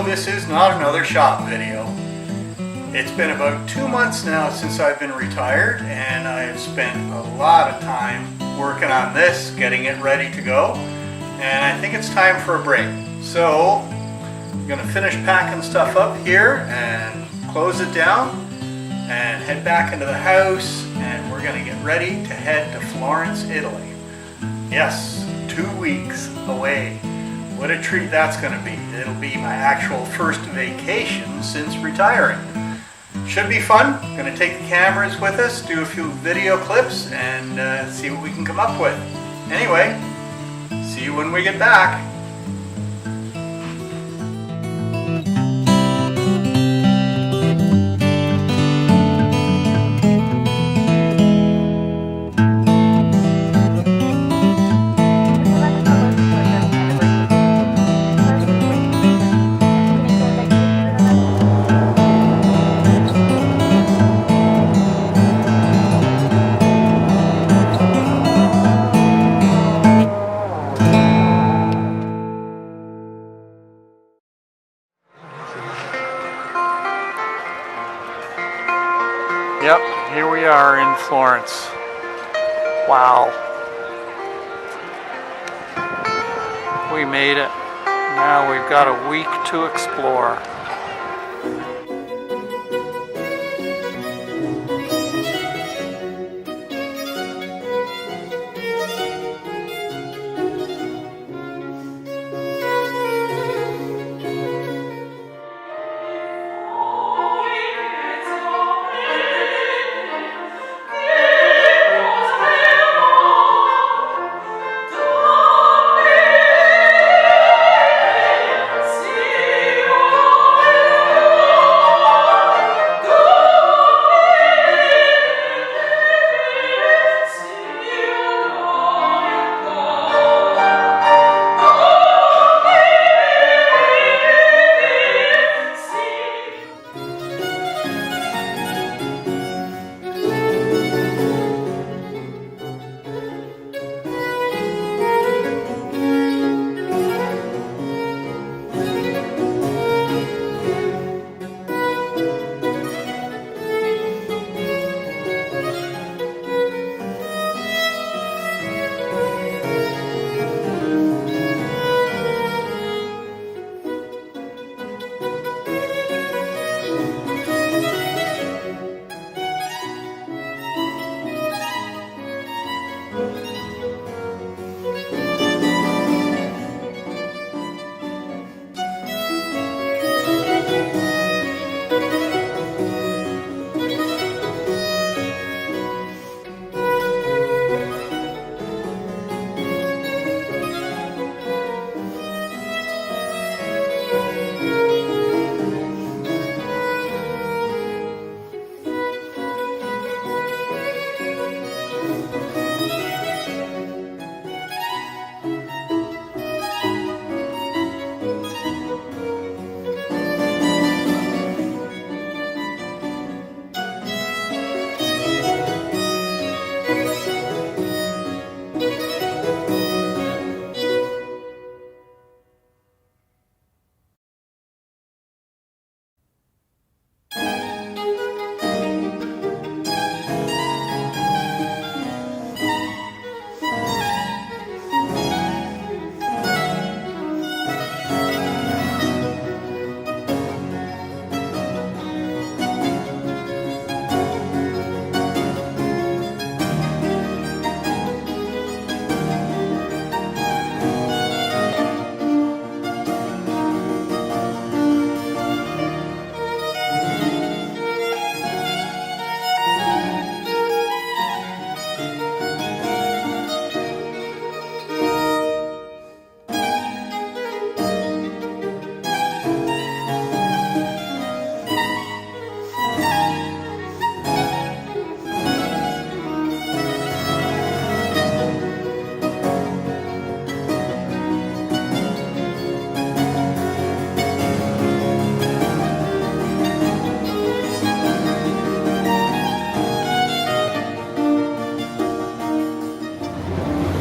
this is not another shop video. It's been about 2 months now since I've been retired, and I've spent a lot of time working on this, getting it ready to go, and I think it's time for a break. So I'm going to finish packing stuff up here and close it down and head back into the house, and we're going to get ready to head to Florence, Italy. Yes, 2 weeks away. What a treat that's going to be. It'll be my actual first vacation since retiring. Should be fun. Going to take the cameras with us, do a few video clips, and see what we can come up with. Anyway, see you when we get back. Yep, here we are in Florence. Wow. We made it. Now we've got a week to explore.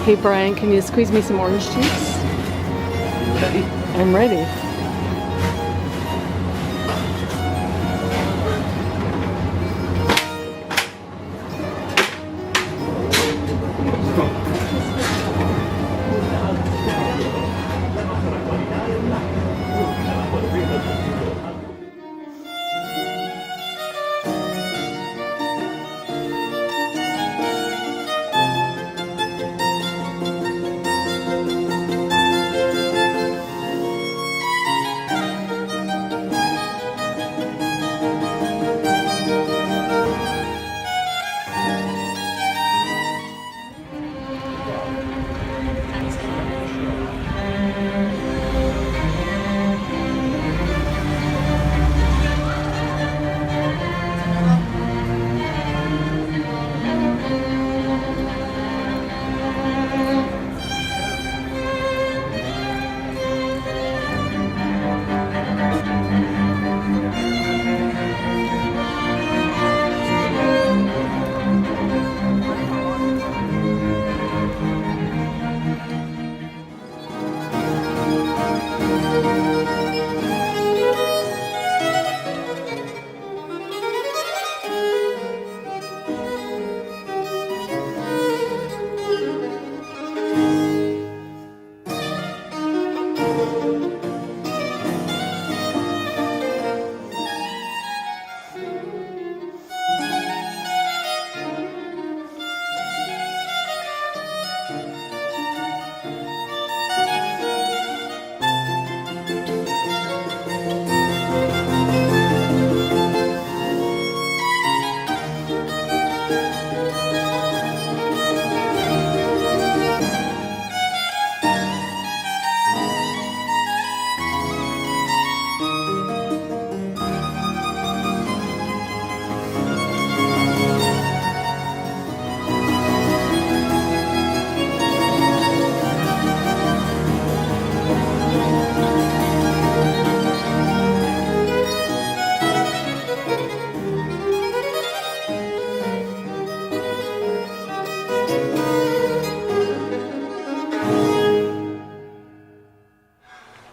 Hey Brian, can you squeeze me some orange juice? Ready? I'm ready.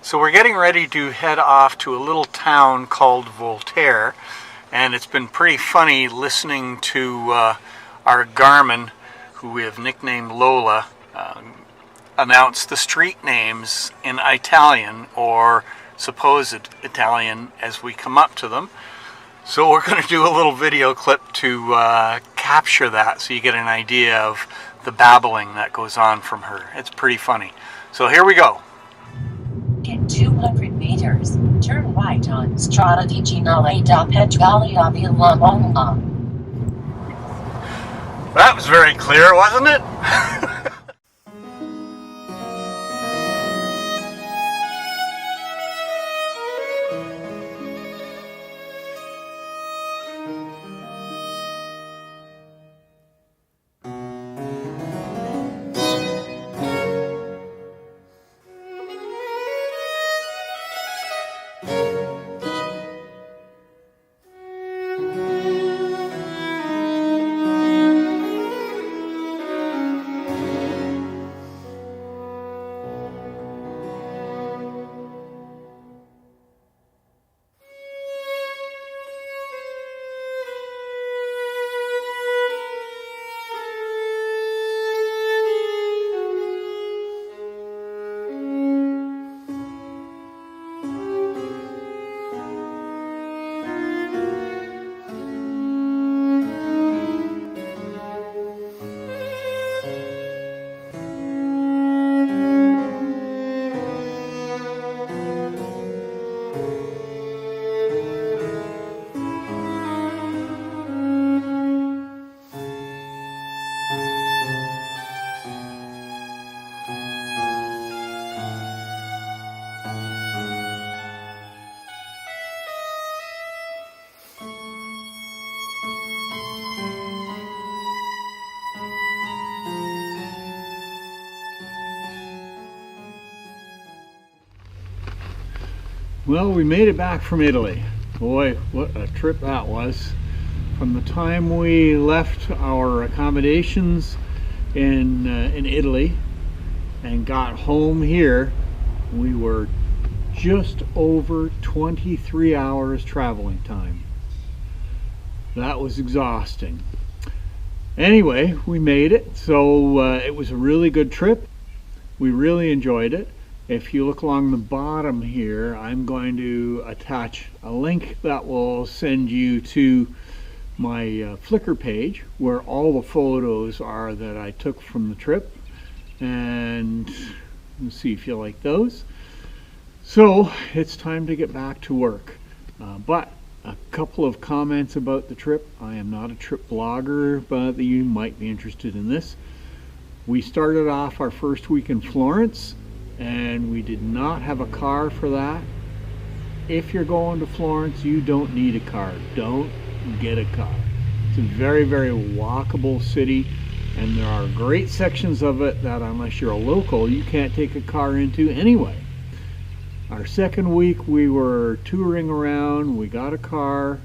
So we're getting ready to head off to a little town called Voltaire, and it's been pretty funny listening to our Garmin, who we have nicknamed Lola, announce the street names in Italian or supposed Italian as we come up to them. So we're going to do a little video clip to capture that so you get an idea of the babbling that goes on from her. It's pretty funny. So here we go. In 200 meters, turn right on Strada Vicinale da Petraglia Villa Longa. That was very clear, wasn't it? Well, we made it back from Italy. Boy, what a trip that was. From the time we left our accommodations in Italy and got home here, we were just over 23 hours traveling time. That was exhausting. Anyway, we made it, so it was a really good trip. We really enjoyed it. If you look along the bottom here, I'm going to attach a link that will send you to my Flickr page where all the photos are that I took from the trip, and let's see if you like those. So it's time to get back to work, but a couple of comments about the trip. I am not a trip blogger, but you might be interested in this. We started off our first week in Florence, and we did not have a car for that. If you're going to Florence, you don't need a car. Don't get a car. It's a very, very walkable city, and there are great sections of it that, unless you're a local, you can't take a car into anyway. Our second week, we were touring around. We got a car.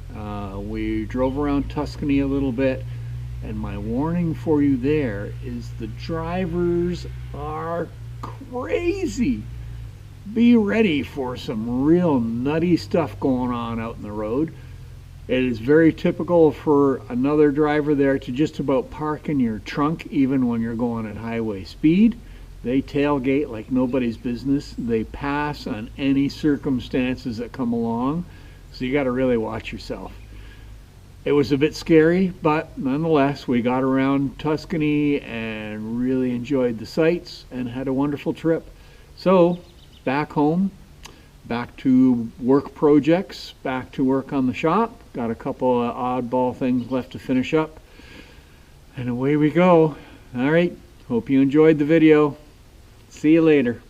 We drove around Tuscany a little bit, and my warning for you there is the drivers are crazy. Be ready for some real nutty stuff going on out in the road. It is very typical for another driver there to just about park in your trunk even when you're going at highway speed. They tailgate like nobody's business. They pass on any circumstances that come along, so you got to really watch yourself. It was a bit scary, but nonetheless, we got around Tuscany and really enjoyed the sights and had a wonderful trip. So, back home, back to work projects, back to work on the shop. Got a couple of oddball things left to finish up. And away we go. All right, hope you enjoyed the video. See you later.